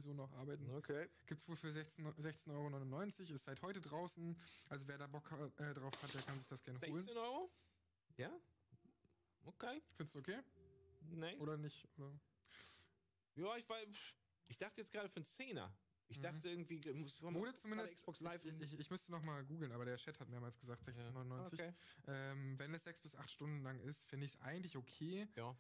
Version noch arbeiten. Okay. Gibt's wohl für 16,99 €, ist seit heute draußen. Also wer da Bock drauf hat, der kann sich das gerne holen. 16 Euro? Ja? Okay. Findest du okay? Nee. Oder nicht? Oder? Ja, ich dachte jetzt gerade für einen Zehner. Ich dachte irgendwie, wurde zumindest Xbox Live. Ich müsste noch mal googeln, aber der Chat hat mehrmals gesagt 16,99 €. Okay. Wenn es 6 bis 8 Stunden lang ist, finde ich es eigentlich okay. Ja.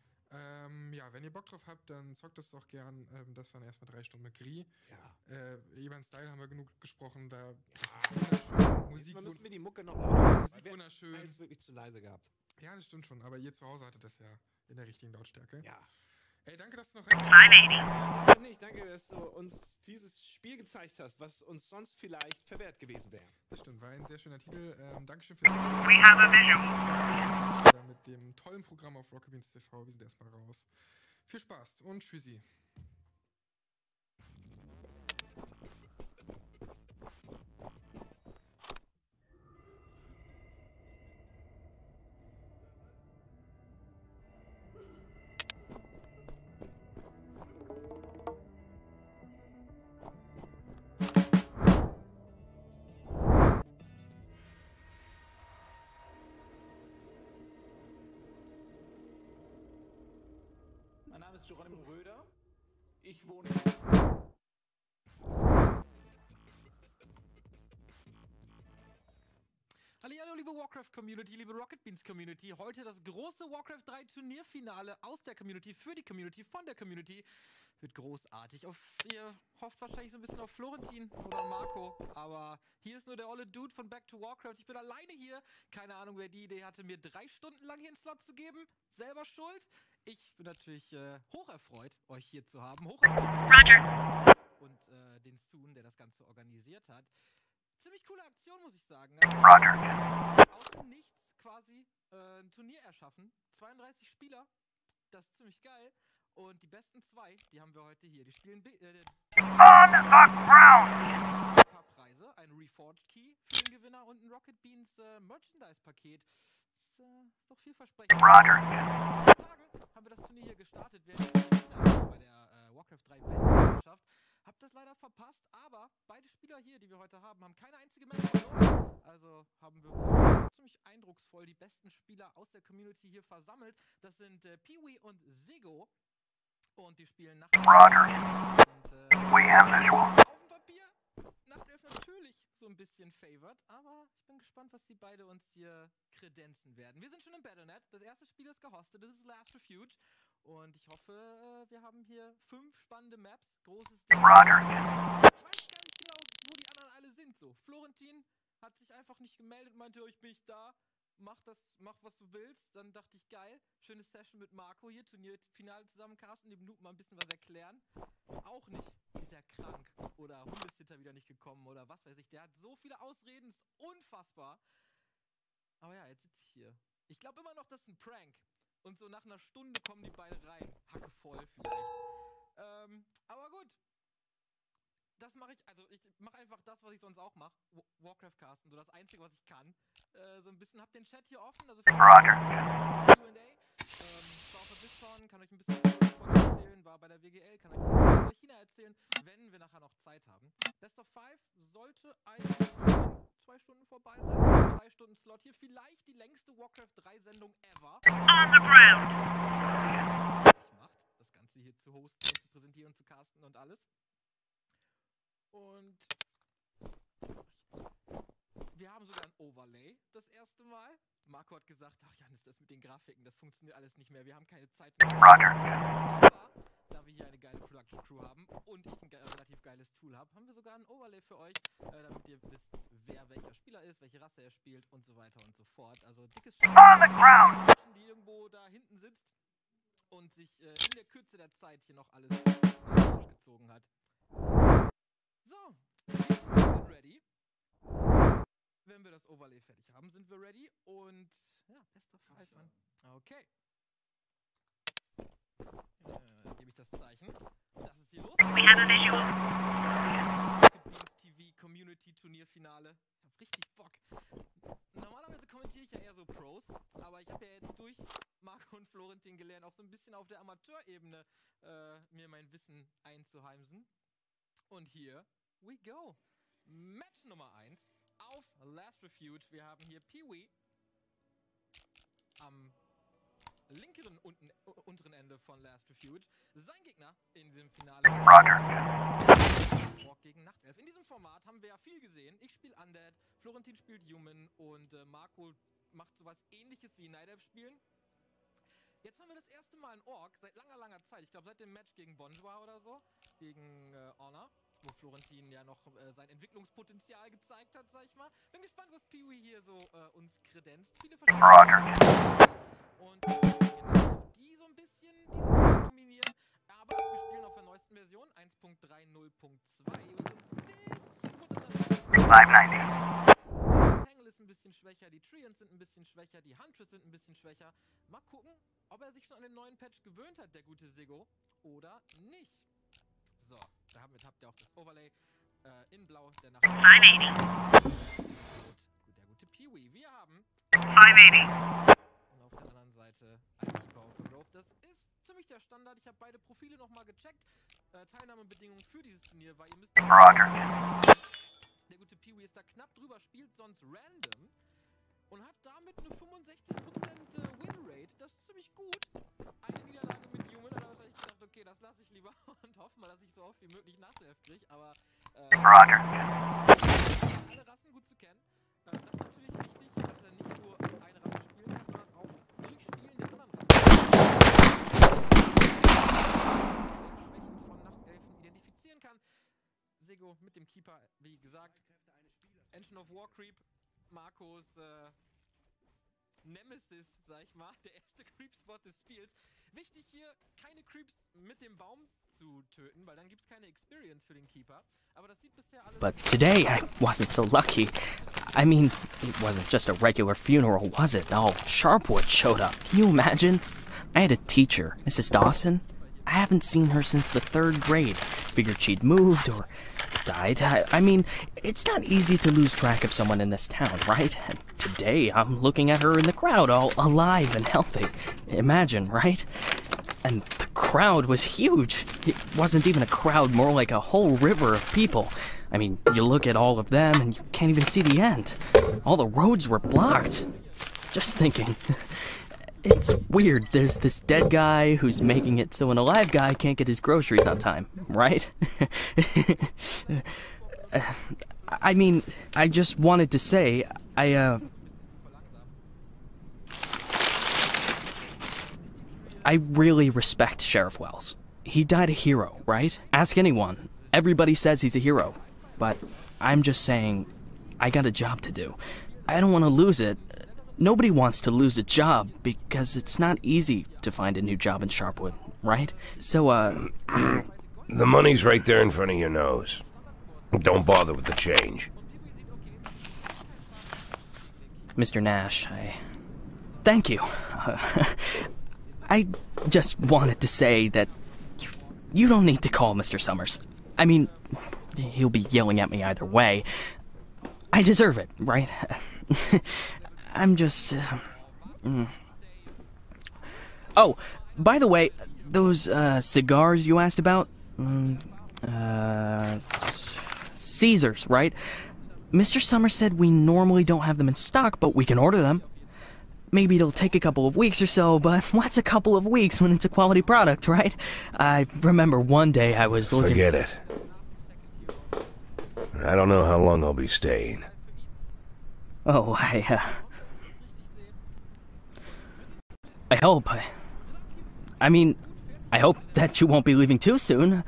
Ja, wenn ihr Bock drauf habt, dann zockt es doch gern. Das waren erstmal 3 Stunden mit Gris. Ja. Eban Style haben wir genug gesprochen. Da Musik müssen wir die Mucke noch Musik wunderschön. Jetzt wirklich zu leise gehabt. Ja, das stimmt schon. Aber ihr zu Hause hattet das ja in der richtigen Lautstärke. Ja. Ey, danke, dass du noch rein. Danke, dass du uns dieses Spiel gezeigt hast, was uns sonst vielleicht verwehrt gewesen wäre. Das stimmt, war ein sehr schöner Titel. Dankeschön fürs Zuschauen. We have a visual. Mit dem tollen Programm auf Rocket Beans TV. Wir sind erstmal raus. Viel Spaß und tschüssi. Mein Name ist Geronimo Röder. Ich wohne. Hallo liebe Warcraft-Community, liebe Rocket Beans-Community. Heute das große Warcraft 3 Turnierfinale aus der Community, für die Community, von der Community. Wird großartig. Ihr hofft wahrscheinlich so ein bisschen auf Florentin oder Marco, aber hier ist nur der olle Dude von Back to Warcraft. Ich bin alleine hier. Keine Ahnung, wer die Idee hatte, mir 3 Stunden lang hier einen Slot zu geben. Selber schuld. Ich bin natürlich hocherfreut, euch hier zu haben. Roger. Und den Soon, der das Ganze organisiert hat. Ziemlich coole Aktion, muss ich sagen. Roger. Aus dem Nichts quasi ein Turnier erschaffen. 32 Spieler. Das ist ziemlich geil. Und die besten 2, die haben wir heute hier. Die spielen on the ground. Ein paar Preise. Ein Reforged Key für den Gewinner und ein Rocket Beans Merchandise-Paket. Ist doch vielversprechend. Roger. Vor 4 Tagen haben wir das Turnier hier gestartet. Wir haben bei der Warcraft 3 Weltmeisterschaft. Hab das leider verpasst, aber beide Spieler hier, die wir heute haben keine einzige Match verloren. Also haben wir ziemlich eindrucksvoll die besten Spieler aus der Community hier versammelt. Das sind Peewee und Sego. Und die spielen Nachtelf. Roger. Und, auf dem Papier Nachtelf natürlich so ein bisschen favored, aber ich bin gespannt, was die beide uns hier kredenzen werden. Wir sind schon im Battlenet. Das erste Spiel ist gehostet. Das ist Last Refuge. Und ich hoffe, wir haben hier 5 spannende Maps. Großes Ding. Roger. Ich weiß gar nicht genau, wo die anderen alle sind. So, Florentin hat sich einfach nicht gemeldet und meinte, ich bin nicht da. Mach was du willst. Dann dachte ich, geil, schöne Session mit Marco hier, Turnierfinale zusammencasten, dem Noob mal ein bisschen was erklären. Auch nicht. Ist er krank oder Hundesitter wieder nicht gekommen oder was weiß ich. Der hat so viele Ausreden, ist unfassbar. Aber ja, jetzt sitze ich hier. Ich glaube immer noch, das ist ein Prank. Und so nach einer Stunde kommen die beide rein. Hacke voll vielleicht. Aber gut. Das mache ich, also ich mache einfach das, was ich sonst auch mache. Warcraft casten, so das Einzige, was ich kann. So ein bisschen, hab den Chat hier offen, also für Roger. Q&A. War auf der BlizzCon, kann euch ein bisschen erzählen, war bei der WGL, kann euch ein bisschen über China erzählen, wenn wir nachher noch Zeit haben. Best of 5 sollte eigentlich 2 Stunden vorbei sein. 3 Stunden Slot hier, vielleicht die längste Warcraft 3 Sendung ever. On the ground! Ich macht, das Ganze hier zu hosten und zu präsentieren und zu casten und alles. Und wir haben sogar ein Overlay das erste Mal. Marco hat gesagt, ach Janis, das mit den Grafiken, das funktioniert alles nicht mehr. Wir haben keine Zeit mehr. Roger. Aber da wir hier eine geile Production Crew haben und ich ein relativ geiles Tool habe, haben wir sogar ein Overlay für euch, damit ihr wisst, wer welcher Spieler ist, welche Rasse er spielt und so weiter und so fort. Also dickes Menschen, die irgendwo da hinten sitzt und sich in der Kürze der Zeit hier noch alles gezogen hat. So, wir sind ready. Wenn wir das Overlay fertig haben, sind wir ready. Und ja, Best of 5 an. Okay. Gebe ich das Zeichen. Das ist hier los. We have a visual. Rocket Beans TV Community Turnierfinale. Ich hab richtig Bock. Normalerweise kommentiere ich ja eher so Pros, aber ich habe ja jetzt durch Marco und Florentin gelernt, auch so ein bisschen auf der Amateurebene mir mein Wissen einzuheimsen. Und here we go. Match Nummer 1 auf Last Refuge. Wir haben hier Pee-wee am linkeren unteren Ende von Last Refuge. Sein Gegner in diesem Finale. Walk gegen Nachtelf. In diesem Format haben wir ja viel gesehen. Ich spiele Undead, Florentin spielt Human und Marco macht sowas ähnliches wie Night Elf spielen. Jetzt haben wir das erste Mal einen Orc seit langer Zeit. Ich glaube seit dem Match gegen Bonjour oder so. Gegen Honor. Wo Florentin ja noch sein Entwicklungspotenzial gezeigt hat, sag ich mal. Bin gespannt, was Pee-wee hier so uns kredenzt. Viele verschiedene und die so ein bisschen dominieren. Aber wir spielen auf der neuesten Version 1.30.2 und so ein bisschen Tangle ist ein bisschen schwächer, die Treants sind ein bisschen schwächer, die Huntress sind ein bisschen schwächer. Mal gucken, ob er sich schon an den neuen Patch gewöhnt hat, der gute Siggo, oder nicht. So, damit habt ihr auch das Overlay in Blau, der nach 580. Der gute Pee-wee. Wir haben 580. Und auf der anderen Seite ein Keeper of the Grove. Das ist ziemlich der Standard. Ich habe beide Profile nochmal gecheckt. Teilnahmebedingungen für dieses Turnier, weil ihr müsst... Der gute Pee-wee ist da knapp drüber, spielt sonst random und hat damit eine 65% Winrate. Das ist ziemlich gut. Eine Niederlage mit Human, da habe ich gedacht, okay, das lasse ich lieber und hoffe mal, dass ich so oft wie möglich Nachtelf kriege, aber alle Rassen gut zu kennen. Das ist natürlich wichtig, dass er nicht nur eine Rasse spielen kann, sondern auch durch Spielen der anderen Rassen Schwächen von Nachtelfen identifizieren kann. Siggo mit dem Keeper, wie gesagt, Engine of War Creep, Marcos Nemesis, sag ich mal, der erste Creep-Spot des Spiels. Wichtig hier, keine Creeps mit dem Baum zu töten, weil dann gibt's keine Experience für den Keeper. Aber das sieht bisher alles... But today I wasn't so lucky. I mean, it wasn't just a regular funeral, was it? All Sharpwood showed up. Can you imagine? I had a teacher, Mrs. Dawson. I haven't seen her since the 3rd grade. Figured she'd moved or died. I mean, it's not easy to lose track of someone in this town, right? And today, I'm looking at her in the crowd, all alive and healthy. Imagine, right? And the crowd was huge. It wasn't even a crowd, more like a whole river of people. I mean, you look at all of them and you can't even see the end. All the roads were blocked. Just thinking... It's weird, there's this dead guy who's making it so an alive guy can't get his groceries on time, right? I mean, I just wanted to say, I really respect Sheriff Wells. He died a hero, right? Ask anyone. Everybody says he's a hero. But I'm just saying, I got a job to do. I don't want to lose it. Nobody wants to lose a job, because it's not easy to find a new job in Sharpwood, right? So, The money's right there in front of your nose. Don't bother with the change. Mr. Nash, thank you. I just wanted to say that you don't need to call Mr. Summers. I mean, he'll be yelling at me either way. I deserve it, right? I'm just... Oh, by the way, those cigars you asked about? Caesars, right? Mr. Summers said we normally don't have them in stock, but we can order them. Maybe it'll take a couple of weeks or so, but what's a couple of weeks when it's a quality product, right? I remember one day I was looking... Forget it. I don't know how long I'll be staying. Oh, I hope. I mean, I hope that you won't be leaving too soon.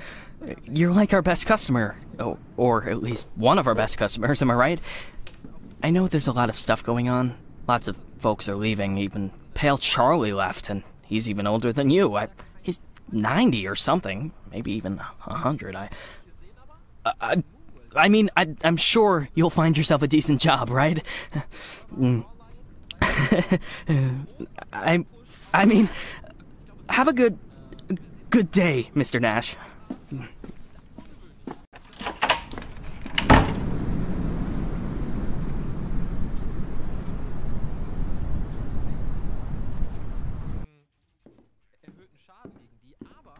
You're like our best customer. Or at least one of our best customers, am I right? I know there's a lot of stuff going on. Lots of folks are leaving. Even Pale Charlie left, and he's even older than you. He's 90 or something. Maybe even 100. I mean, I'm sure you'll find yourself a decent job, right? I mean, have a good day, Mr. Nash.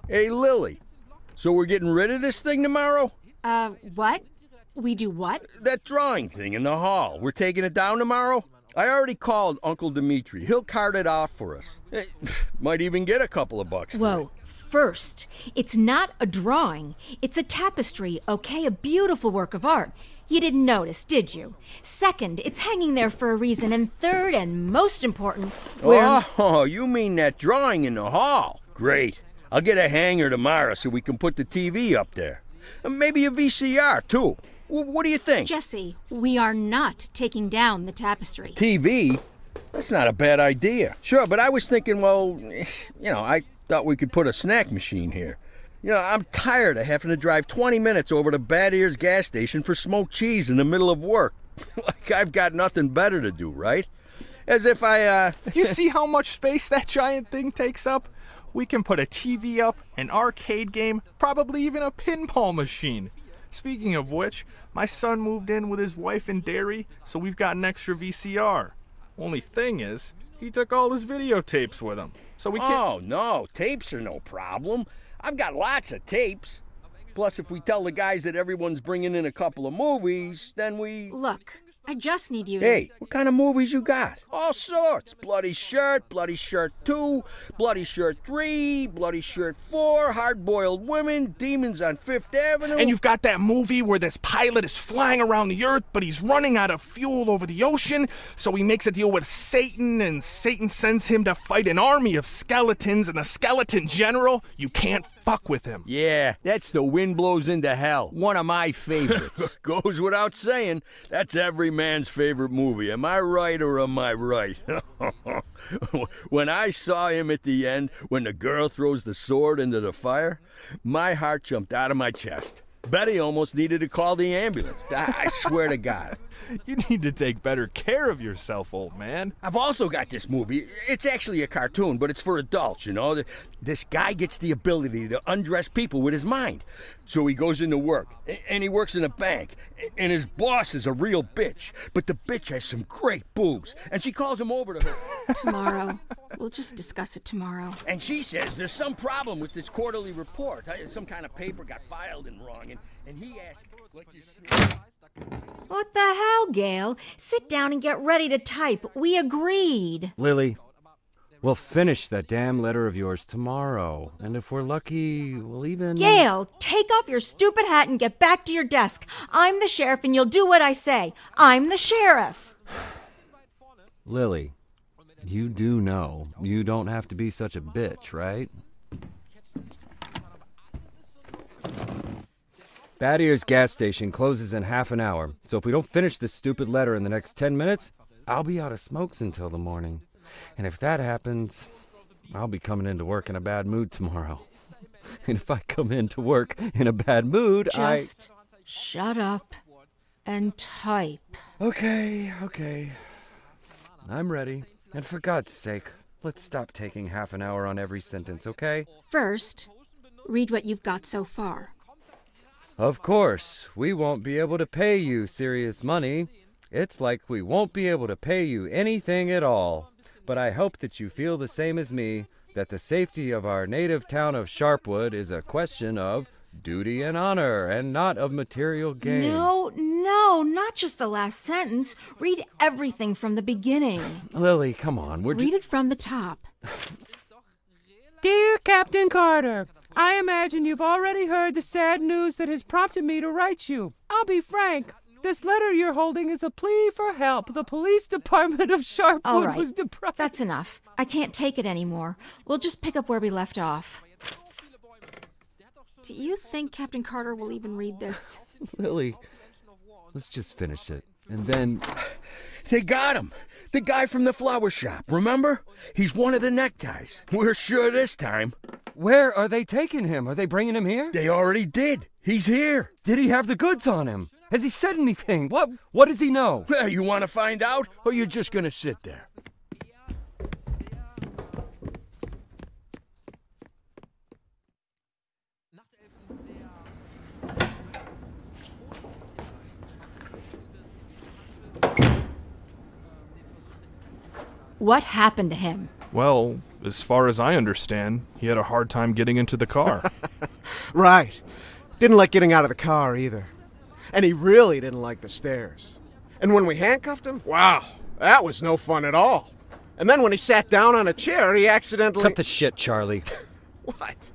Hey, Lily. So we're getting rid of this thing tomorrow? What? We do what? That drawing thing in the hall. We're taking it down tomorrow? I already called Uncle Dimitri. He'll cart it off for us. Might even get a couple of bucks for Whoa. First, it's not a drawing. It's a tapestry, okay? A beautiful work of art. You didn't notice, did you? Second, it's hanging there for a reason. And third, and most important, Oh, you mean that drawing in the hall? Great. I'll get a hanger tomorrow so we can put the TV up there. And maybe a VCR, too. What do you think? Jesse, we are not taking down the tapestry. TV? That's not a bad idea. Sure, but I was thinking, well, I thought we could put a snack machine here. I'm tired of having to drive 20 minutes over to Bad Ears gas station for smoked cheese in the middle of work. Like I've got nothing better to do, right? As if You see how much space that giant thing takes up? We can put a TV up, an arcade game, probably even a pinball machine. Speaking of which, my son moved in with his wife and dairy, so we've got an extra VCR. Only thing is, he took all his videotapes with him. So we can't... Oh, no, tapes are no problem. I've got lots of tapes. Plus, if we tell the guys that everyone's bringing in a couple of movies, then we... Look, I just need you to... Hey, what kind of movies you got? All sorts. Bloody Shirt 2, Bloody Shirt 3, Bloody Shirt 4, Hard-Boiled Women, Demons on Fifth Avenue. And you've got that movie where this pilot is flying around the Earth, but he's running out of fuel over the ocean, so he makes a deal with Satan, and Satan sends him to fight an army of skeletons, and the skeleton general, you can't fuck with him. Yeah, that's The Wind Blows into Hell. One of my favorites. Goes without saying, that's every man's favorite movie. Am I right or am I right? When I saw him at the end, when the girl throws the sword into the fire, my heart jumped out of my chest. Betty almost needed to call the ambulance. I swear to God. You need to take better care of yourself, old man. I've also got this movie. It's actually a cartoon, but it's for adults, This guy gets the ability to undress people with his mind. So he goes into work, and he works in a bank, and his boss is a real bitch. But the bitch has some great boobs, and she calls him over to her. Tomorrow. We'll just discuss it tomorrow. And she says there's some problem with this quarterly report. Some kind of paper got filed in wrong, and he asked, like you should... What the hell, Gail? Sit down and get ready to type. We agreed. Lily, we'll finish that damn letter of yours tomorrow. And if we're lucky, we'll even... Gail, take off your stupid hat and get back to your desk. I'm the sheriff and you'll do what I say. I'm the sheriff. Lily, you do know you don't have to be such a bitch, right? Bad Ears gas station closes in half an hour, so if we don't finish this stupid letter in the next 10 minutes, I'll be out of smokes until the morning. And if that happens, I'll be coming into work in a bad mood tomorrow. And if I come into work in a bad mood, Just shut up and type. Okay. I'm ready. And for God's sake, let's stop taking half an hour on every sentence, okay? First, read what you've got so far. Of course, we won't be able to pay you serious money. It's like we won't be able to pay you anything at all. But I hope that you feel the same as me, that the safety of our native town of Sharpwood is a question of duty and honor, and not of material gain. No, not just the last sentence. Read everything from the beginning. Lily, come on. Read it from the top. Dear Captain Carter, I imagine you've already heard the sad news that has prompted me to write you. I'll be frank. This letter you're holding is a plea for help. The police department of Sharpwood was deprived. That's enough. I can't take it anymore. We'll just pick up where we left off. Do you think Captain Carter will even read this? Lily, let's just finish it. And then... They got him. The guy from the flower shop, remember? He's one of the neckties. We're sure this time. Where are they taking him? Are they bringing him here? They already did. He's here. Did he have the goods on him? Has he said anything? What does he know? Well, you want to find out, or you're just going to sit there? What happened to him? Well, as far as I understand, he had a hard time getting into the car. Right. Didn't like getting out of the car either. And he really didn't like the stairs. And when we handcuffed him, wow, that was no fun at all. And then when he sat down on a chair, he accidentally... Cut the shit, Charlie. What?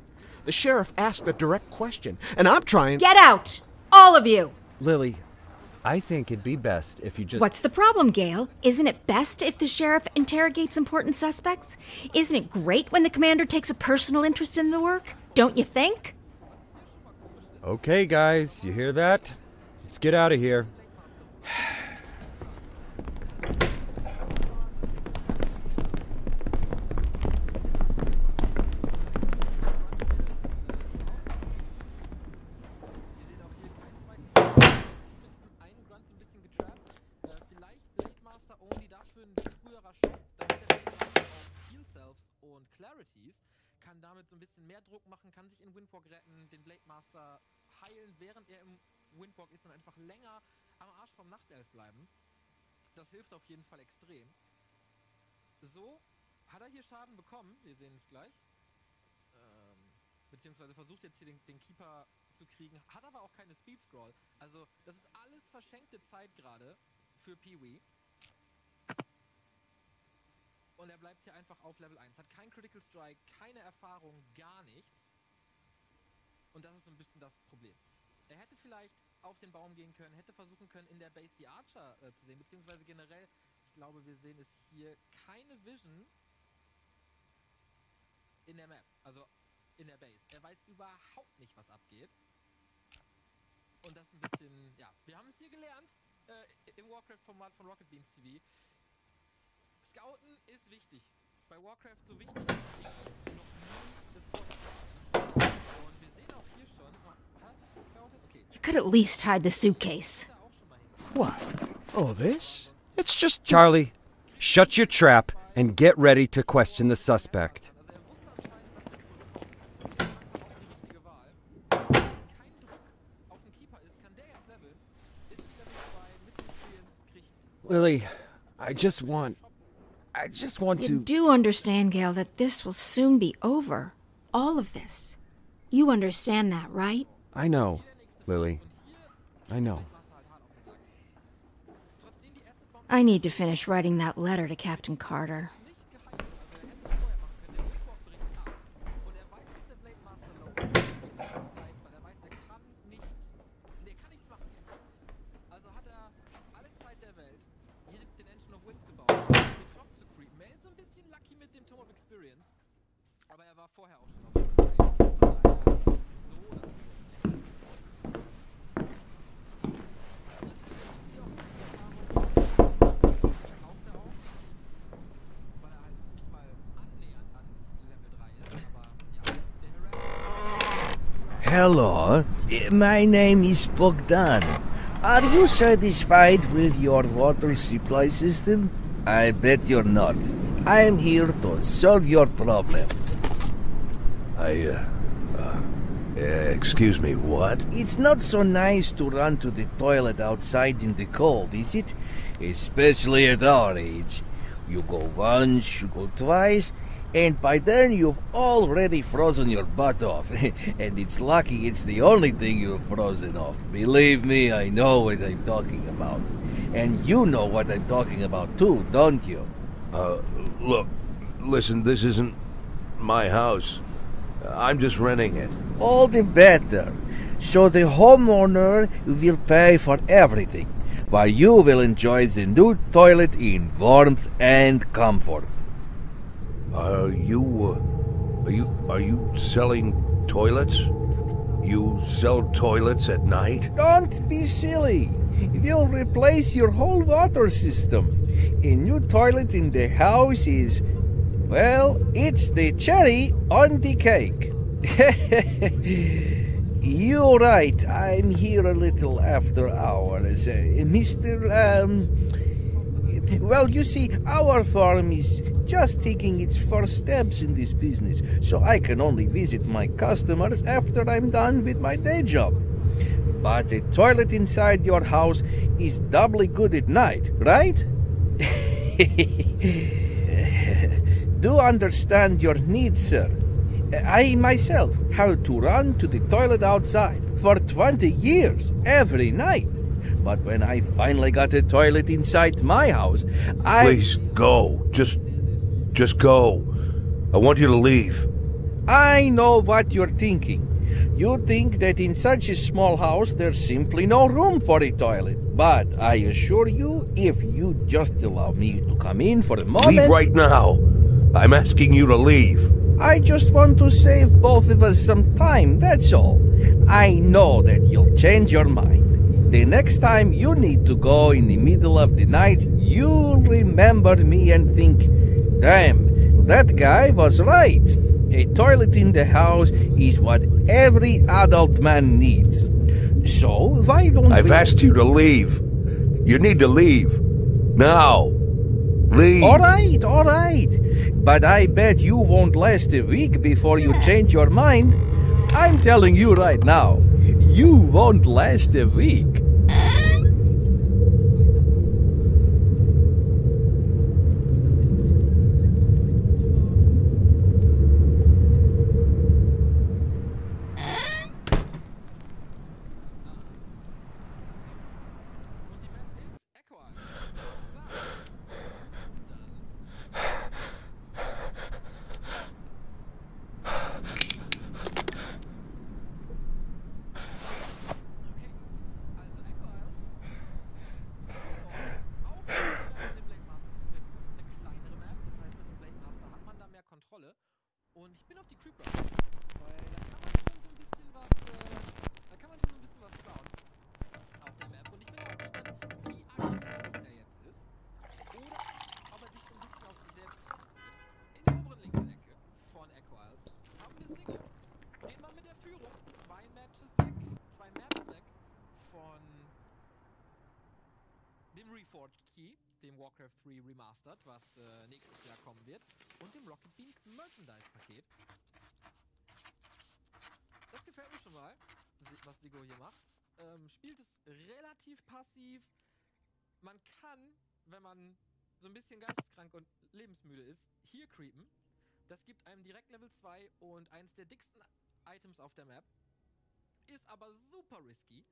The sheriff asked a direct question, and I'm trying... Get out! All of you! Lily, I think it'd be best if you just... What's the problem, Gail? Isn't it best if the sheriff interrogates important suspects? Isn't it great when the commander takes a personal interest in the work? Don't you think? Okay, guys, you hear that? Let's get out of here. Kann damit so ein bisschen mehr Druck machen, kann sich in Windwalk retten, den Blade Master heilen, während er im Windwalk ist und einfach länger am Arsch vom Nachtelf bleiben. Das hilft auf jeden Fall extrem. So, hat er hier Schaden bekommen, wir sehen es gleich. Beziehungsweise versucht jetzt hier den Keeper zu kriegen, hat aber auch keine Speed Scroll. Also, das ist alles verschenkte Zeit gerade für Pee-wee. Und er bleibt hier einfach auf Level 1. Hat kein Critical Strike, keine Erfahrung, gar nichts. Und das ist so ein bisschen das Problem. Er hätte vielleicht auf den Baum gehen können, hätte versuchen können, in der Base die Archer zu sehen, beziehungsweise generell, ich glaube, wir sehen es hier, keine Vision in der Map, also in der Base. Er weiß überhaupt nicht, was abgeht. Und das ist ein bisschen, ja, wir haben es hier gelernt, im Warcraft-Format von Rocket Beans TV. Scouten ist wichtig. Bei Warcraft so wichtig wie noch nie das Vorher. Und wir sehen auch hier schon, hat er gescoutet? Okay. You could at least hide the suitcase. What? Oh, this? It's just... Charlie, shut your trap and get ready to question the suspect. Lily, I just want You to... do understand, Gail, that this will soon be over. All of this. You understand that, right? I know, Lily. I know. I need to finish writing that letter to Captain Carter. Hello, my name is Bogdan. Are you satisfied with your water supply system? I bet you're not. I'm here to solve your problem. Excuse me, what? It's not so nice to run to the toilet outside in the cold, is it? Especially at our age. You go once, you go twice, and by then you've already frozen your butt off. And it's lucky it's the only thing you've frozen off. Believe me, I know what I'm talking about. And you know what I'm talking about too, don't you? Look, listen, this isn't my house. I'm just renting it. All the better. So the homeowner will pay for everything, while you will enjoy the new toilet in warmth and comfort. Are you selling toilets? You sell toilets at night? Don't be silly. We'll replace your whole water system. A new toilet in the house is, well, it's the cherry on the cake. You're right, I'm here a little after hours. Well, you see, our farm is just taking its first steps in this business, so I can only visit my customers after I'm done with my day job. But a toilet inside your house is doubly good at night, right? Do understand your needs, sir. I myself had to run to the toilet outside for 20 years every night. But when I finally got a toilet inside my house, Please, go. Just go. I want you to leave. I know what you're thinking. You think that in such a small house there's simply no room for a toilet. But I assure you, if you just allow me to come in for a moment... Leave right now. I'm asking you to leave. I just want to save both of us some time, that's all. I know that you'll change your mind. The next time you need to go in the middle of the night, you'll remember me and think, damn, that guy was right. A toilet in the house is what every adult man needs. So, why don't I've asked you to leave. You need to leave. Now. Leave. All right. But I bet you won't last a week before you change your mind. I'm telling you right now, you won't last a week. Und ich bin auf die Creeper, weil da kann man schon so ein bisschen was klauen auf der Map. Und ich bin auch gespannt, wie aggressiv er jetzt ist. Oder ob er sich so ein bisschen auf sich selbst fokussiert. In der oberen linken Ecke von Echo Isles haben wir Siggo. Den Mann mit der Führung. 2 Maps weg von dem Reforged Key, dem Warcraft 3 Remastered, was nächstes Jahr kommen wird, und dem Rocket Beans Merchandise-Paket. Das gefällt mir schon mal, was Siggo hier macht. Spielt es relativ passiv. Man kann, wenn man so ein bisschen geisteskrank und lebensmüde ist, hier creepen. Das gibt einem direkt Level 2 und eins der dicksten Items auf der Map. Ist aber super risky.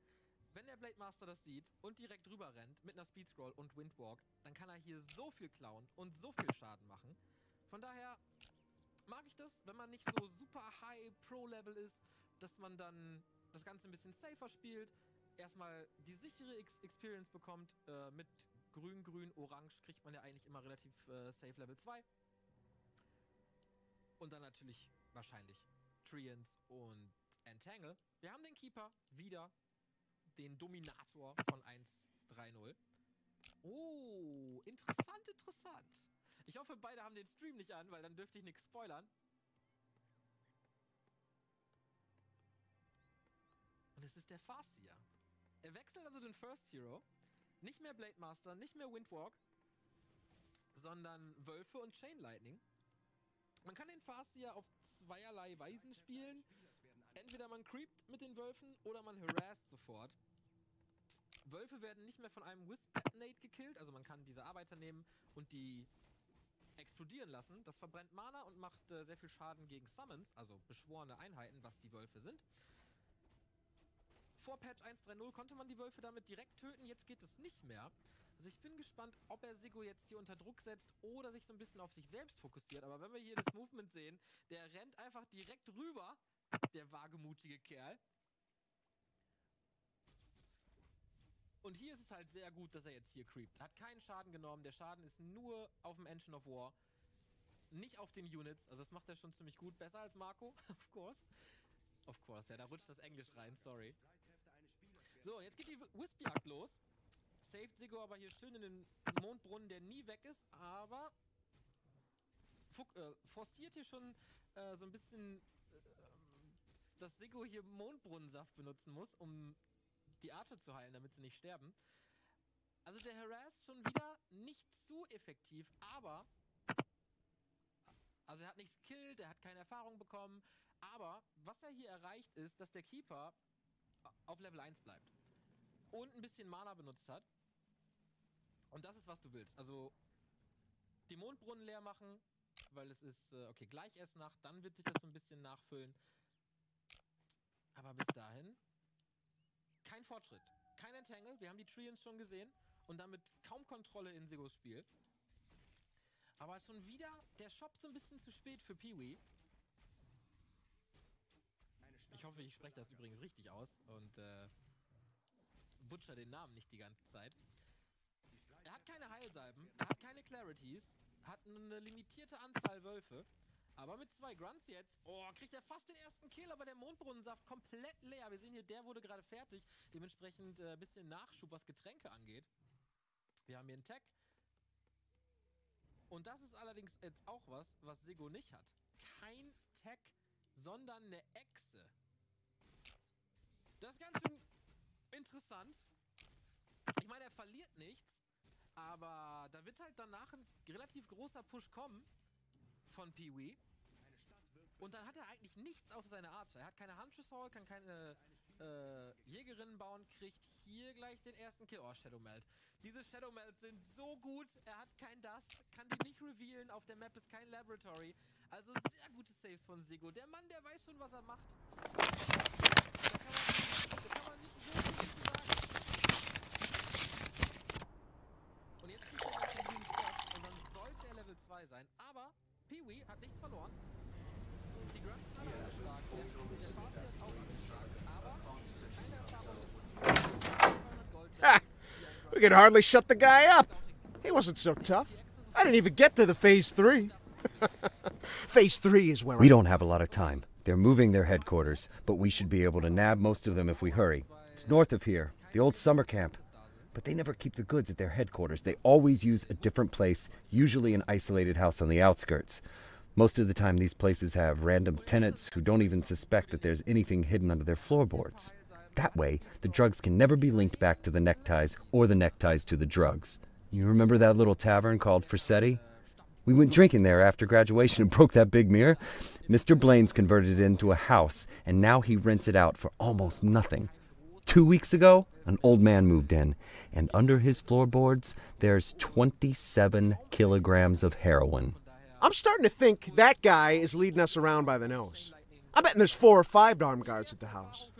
Wenn der Blade Master das sieht und direkt drüber rennt mit einer Speed Scroll und Windwalk, dann kann er hier so viel klauen und so viel Schaden machen. Von daher mag ich das, wenn man nicht so super high Pro-Level ist, dass man dann das Ganze ein bisschen safer spielt, erstmal die sichere Experience bekommt. Mit grün, orange kriegt man ja eigentlich immer relativ safe Level 2. Und dann natürlich wahrscheinlich Treants und Entangle. Wir haben den Keeper wieder. Den Dominator von 1.3.0. Oh, interessant. Ich hoffe, beide haben den Stream nicht an, weil dann dürfte ich nichts spoilern. Und es ist der Farseer. Er wechselt also den First Hero. Nicht mehr Blade Master, nicht mehr Windwalk, sondern Wölfe und Chain Lightning. Man kann den Farseer auf zweierlei Weisen spielen. Entweder man creept mit den Wölfen oder man harasst sofort. Wölfe werden nicht mehr von einem Wisp-Detonate gekillt, also man kann diese Arbeiter nehmen und die explodieren lassen. Das verbrennt Mana und macht sehr viel Schaden gegen Summons, also beschworene Einheiten, was die Wölfe sind. Vor Patch 1.3.0 konnte man die Wölfe damit direkt töten, jetzt geht es nicht mehr. Also ich bin gespannt, ob er Siggo jetzt hier unter Druck setzt oder sich so ein bisschen auf sich selbst fokussiert. Aber wenn wir hier das Movement sehen, der rennt einfach direkt rüber, der wagemutige Kerl. Und hier ist es halt sehr gut, dass er jetzt hier creept. Hat keinen Schaden genommen, der Schaden ist nur auf dem Engine of War. Nicht auf den Units, also das macht er schon ziemlich gut. Besser als Marco, of course. Of course, ja, da rutscht das Englisch rein, sorry. So, und jetzt geht die Wisp-Jagd los. Saved Siggo aber hier schön in den Mondbrunnen, der nie weg ist, aber forciert hier schon so ein bisschen, dass Siggo hier Mondbrunnensaft benutzen muss, um die Archer zu heilen, damit sie nicht sterben. Also der Harass schon wieder nicht zu effektiv, aber also er hat nichts gekillt, er hat keine Erfahrung bekommen, aber was er hier erreicht ist, dass der Keeper auf Level 1 bleibt und ein bisschen Mana benutzt hat. Und das ist, was du willst. Also die Mondbrunnen leer machen, weil es ist, okay, gleich erst Nacht, dann wird sich das so ein bisschen nachfüllen. Aber bis dahin kein Fortschritt, kein Entangle. Wir haben die Treants schon gesehen und damit kaum Kontrolle in Sigos Spiel. Aber schon wieder der Shop so ein bisschen zu spät für Pee-wee. Ich hoffe, ich spreche das übrigens richtig aus und butcher den Namen nicht die ganze Zeit. Er hat keine Heilsalben, er hat keine Clarities, hat eine limitierte Anzahl Wölfe, aber mit 2 Grunts jetzt, kriegt er fast den ersten Kill, aber der Mondbrunnensaft komplett leer. Wir sehen hier, der wurde gerade fertig, dementsprechend ein bisschen Nachschub, was Getränke angeht. Wir haben hier einen Tag. Und das ist allerdings jetzt auch was Sigo nicht hat. Kein Tag, sondern eine Echse. Das ist ganz schön interessant. Ich meine, er verliert nichts, aber da wird halt danach ein relativ großer Push kommen von Pee-wee. Und dann hat er eigentlich nichts außer seine Archer. Er hat keine Huntress Hall, kann keine Jägerinnen bauen, kriegt hier gleich den ersten Kill. Oh, Shadow Melt. Diese Shadow Melts sind so gut. Er hat kein Dust, kann die nicht revealen. Auf der Map ist kein Laboratory. Also sehr gute Saves von Sigo. Der Mann, der weiß schon, was er macht. Da kann man nicht so viel zu sagen. Und jetzt kriegt er gleich den Green Spot und dann sollte er Level 2 sein. Aber Pee-wee hat nichts verloren. Die Grunts sind alle angeschlagen. Der Fast ist auch angeschlagen. Aber keine Erfahrung. We could hardly shut the guy up. He wasn't so tough. I didn't even get to the Phase 3. Phase 3 is where we don't have a lot of time. They're moving their headquarters, but we should be able to nab most of them if we hurry. It's north of here, the old summer camp. But they never keep the goods at their headquarters. They always use a different place, usually an isolated house on the outskirts. Most of the time, these places have random tenants who don't even suspect that there's anything hidden under their floorboards. That way, the drugs can never be linked back to the neckties or the neckties to the drugs. You remember that little tavern called Frissetti? We went drinking there after graduation and broke that big mirror. Mr. Blaine's converted it into a house, and now he rents it out for almost nothing. 2 weeks ago, an old man moved in, and under his floorboards, there's 27 kilograms of heroin. I'm starting to think that guy is leading us around by the nose. I bet there's 4 or 5 armed guards at the house.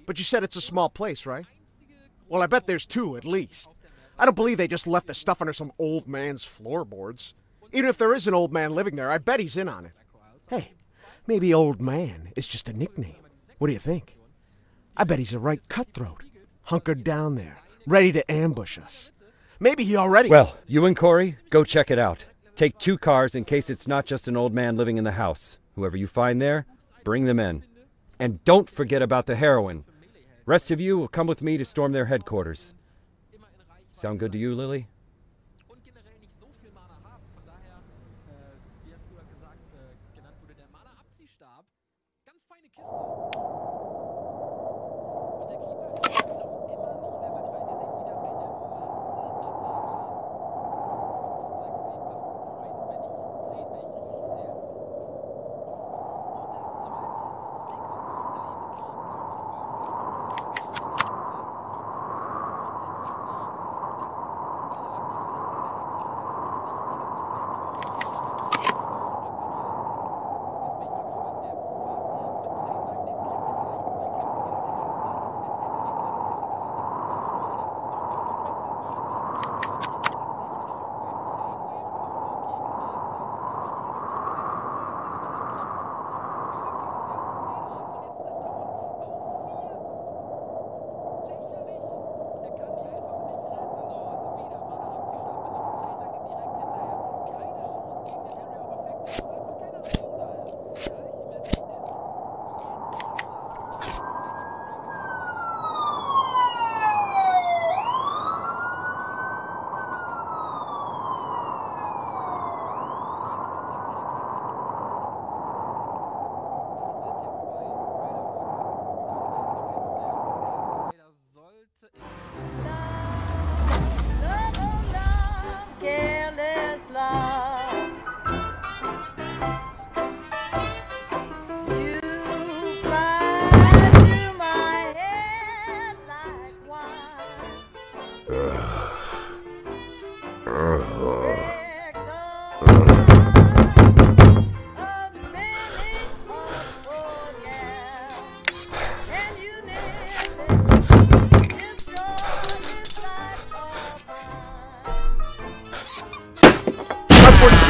But you said it's a small place, right? Well, I bet there's 2 at least. I don't believe they just left the stuff under some old man's floorboards. Even if there is an old man living there, I bet he's in on it. Hey, maybe old man is just a nickname. What do you think? I bet he's a right cutthroat, hunkered down there, ready to ambush us. Maybe he already... Well, you and Corey, go check it out. Take 2 cars in case it's not just an old man living in the house. Whoever you find there, bring them in. And don't forget about the heroin. Rest of you will come with me to storm their headquarters. Sound good to you, Lily?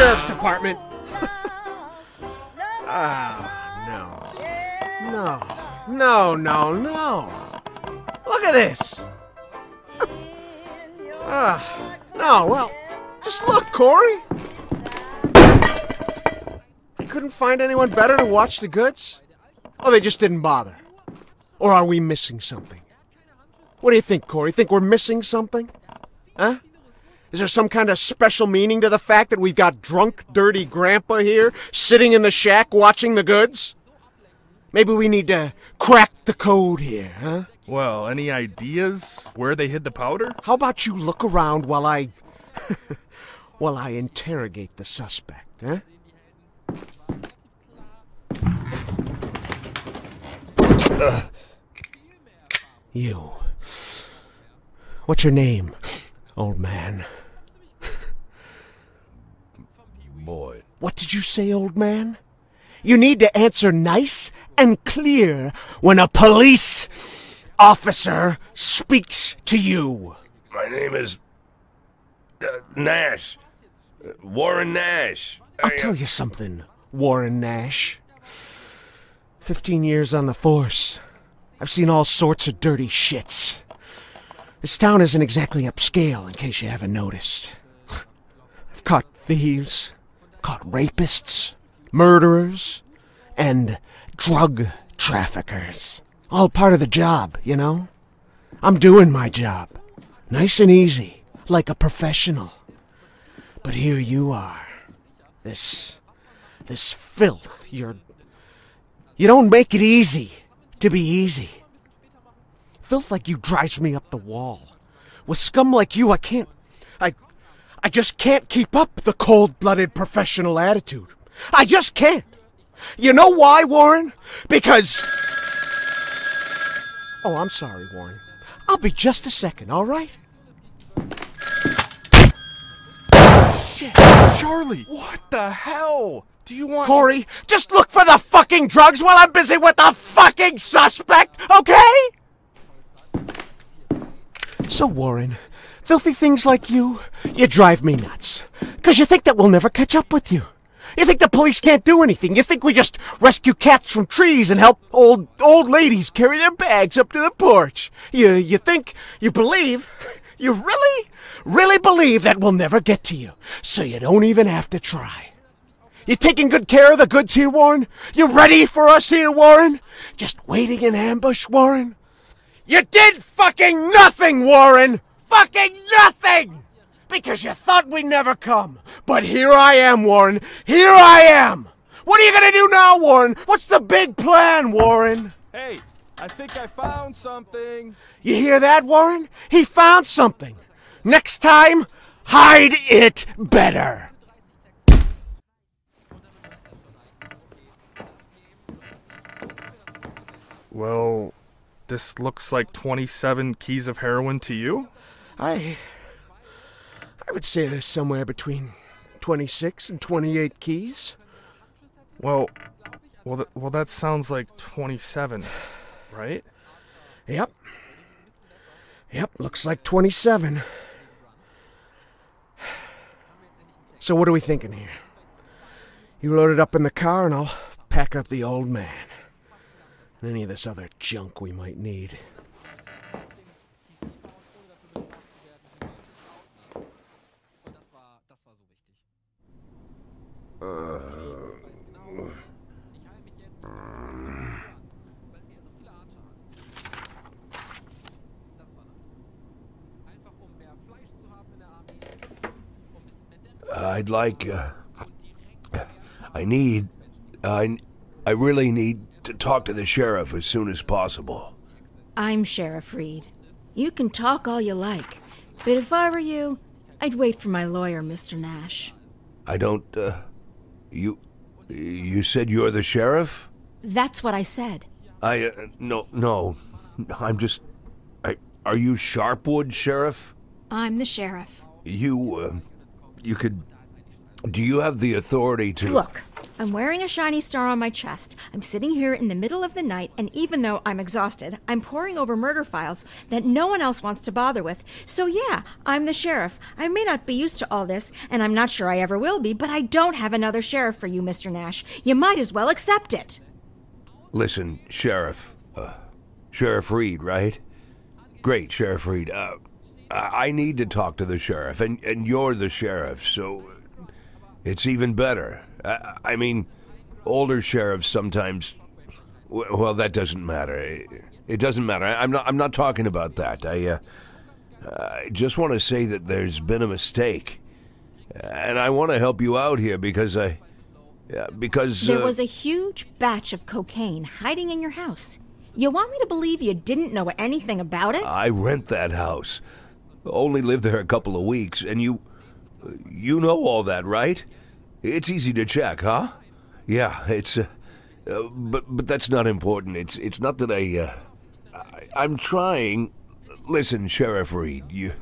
sheriff's department. No. Look at this. No, well, just look, Corey. You couldn't find anyone better to watch the goods? Oh, they just didn't bother. Or are we missing something? What do you think, Corey? Think we're missing something? Huh? Is there some kind of special meaning to the fact that we've got drunk, dirty grandpa here, sitting in the shack watching the goods? Maybe we need to crack the code here, huh? Well, any ideas where they hid the powder? How about you look around while I... while I interrogate the suspect, huh? You. What's your name, old man? Boyd. What did you say, old man? You need to answer nice and clear when a police officer speaks to you. My name is... Nash. Warren Nash. I'll tell you something, Warren Nash. 15 years on the force. I've seen all sorts of dirty shits. This town isn't exactly upscale, in case you haven't noticed. I've caught thieves, caught rapists, murderers, and drug traffickers. All part of the job, you know? I'm doing my job. Nice and easy, like a professional. But here you are. This filth, you don't make it easy to be easy. Filth like you drives me up the wall. With scum like you, I just can't keep up the cold-blooded professional attitude. I just can't. You know why, Warren? Because... Oh, I'm sorry, Warren. I'll be just a second, all right? Shit, Charlie! What the hell? Do you want Corey, just look for the fucking drugs while I'm busy with the fucking suspect, okay? So, Warren, filthy things like you drive me nuts. 'Cause you think that we'll never catch up with you. You think the police can't do anything. You think we just rescue cats from trees and help old ladies carry their bags up to the porch. You think, you believe, you really believe that we'll never get to you. So you don't even have to try. You taking good care of the goods here, Warren? You ready for us here, Warren? Just waiting in ambush, Warren? You did fucking nothing, Warren! Fucking nothing! Because you thought we'd never come. But here I am, Warren. Here I am! What are you gonna do now, Warren? What's the big plan, Warren? Hey, I think I found something. You hear that, Warren? He found something. Next time, hide it better. Well, this looks like 27 keys of heroin to you? I would say there's somewhere between 26 and 28 keys. Well, that sounds like 27, right? Yep, looks like 27. So what are we thinking here? You load it up in the car and I'll pack up the old man. And any of this other junk we might need. I'd like, I really need to talk to the sheriff as soon as possible. I'm Sheriff Reed. You can talk all you like, but if I were you, I'd wait for my lawyer, Mr. Nash. I don't, you said you're the sheriff? That's what I said. No, I'm just, are you Sharpwood, Sheriff? I'm the sheriff. Do you have the authority to... Look, I'm wearing a shiny star on my chest. I'm sitting here in the middle of the night, and even though I'm exhausted, I'm poring over murder files that no one else wants to bother with. So yeah, I'm the sheriff. I may not be used to all this, and I'm not sure I ever will be, but I don't have another sheriff for you, Mr. Nash. You might as well accept it. Listen, Sheriff. Sheriff Reed, right? Great, Sheriff Reed. I need to talk to the sheriff, and you're the sheriff, so it's even better. I mean, older sheriffs sometimes... Well, that doesn't matter. It doesn't matter. I'm not talking about that. I just want to say that there's been a mistake. And I want to help you out here because There was a huge batch of cocaine hiding in your house. You want me to believe you didn't know anything about it? I rent that house. Only lived there a couple of weeks, and you know all that, right? It's easy to check, huh? Yeah, it's... but that's not important. It's not that I'm trying... Listen, Sheriff Reed, you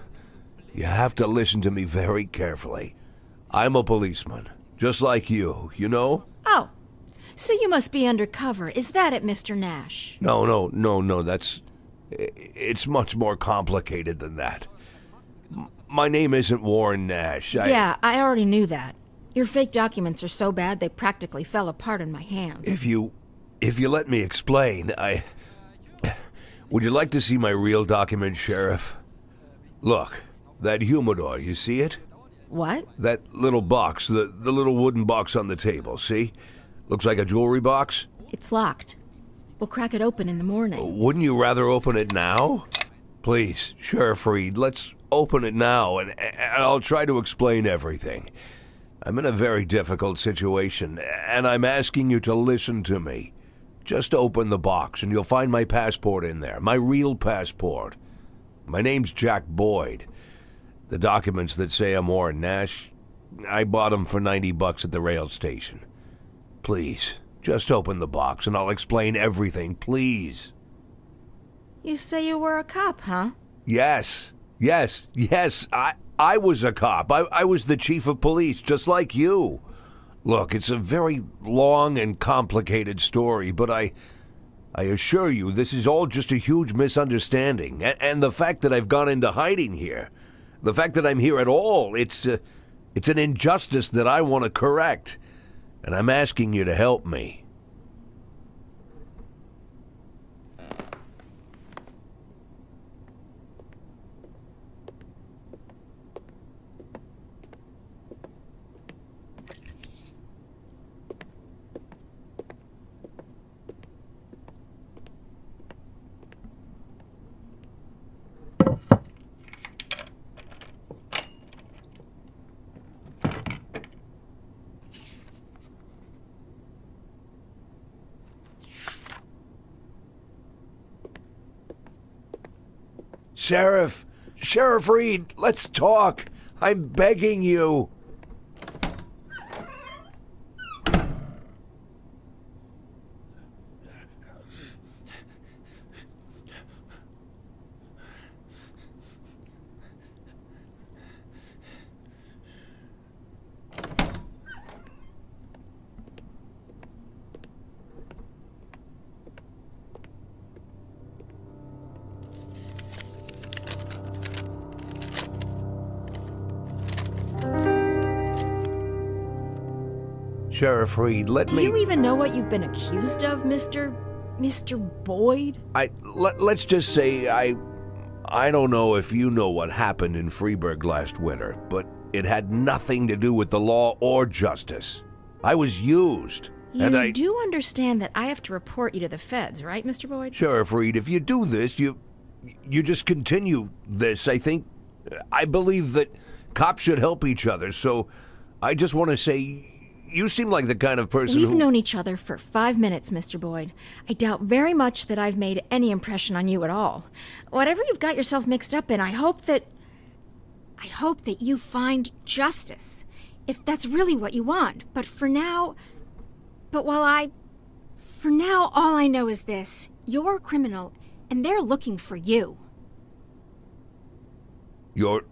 have to listen to me very carefully. I'm a policeman, just like you know? Oh, so you must be undercover. Is that it, Mr. Nash? No, it's much more complicated than that. My name isn't Warren Nash. Yeah, I already knew that. Your fake documents are so bad they practically fell apart in my hands. If you let me explain, Would you like to see my real document, Sheriff? Look, that humidor, you see it? What? That little box, the little wooden box on the table, see? Looks like a jewelry box. It's locked. We'll crack it open in the morning. Wouldn't you rather open it now? Please, Sheriff Reed, let's open it now, and I'll try to explain everything. I'm in a very difficult situation, and I'm asking you to listen to me. Just open the box, and you'll find my passport in there, my real passport. My name's Jack Boyd. The documents that say I'm Warren Nash, I bought them for $90 at the rail station. Please, just open the box, and I'll explain everything, please. You say you were a cop, huh? Yes. I was a cop. I was the chief of police, just like you. Look, it's a very long and complicated story, but I assure you this is all just a huge misunderstanding. And the fact that I've gone into hiding here, the fact that I'm here at all, it's an injustice that I want to correct. And I'm asking you to help me. Sheriff Reed, let's talk. I'm begging you. Sheriff Reed, let me... Do you even know what you've been accused of, Mr. Boyd? Let's just say I don't know if you know what happened in Freeburg last winter, but it had nothing to do with the law or justice. I was used. You do understand that I have to report you to the feds, right, Mr. Boyd? Sheriff Reed, if you do this, you just continue this. I believe that cops should help each other, so I just want to say... You seem like the kind of person We've known each other for 5 minutes, Mr. Boyd. I doubt very much that I've made any impression on you at all. Whatever you've got yourself mixed up in, I hope that you find justice. If that's really what you want. But for now, all I know is this. You're a criminal, and they're looking for you. Your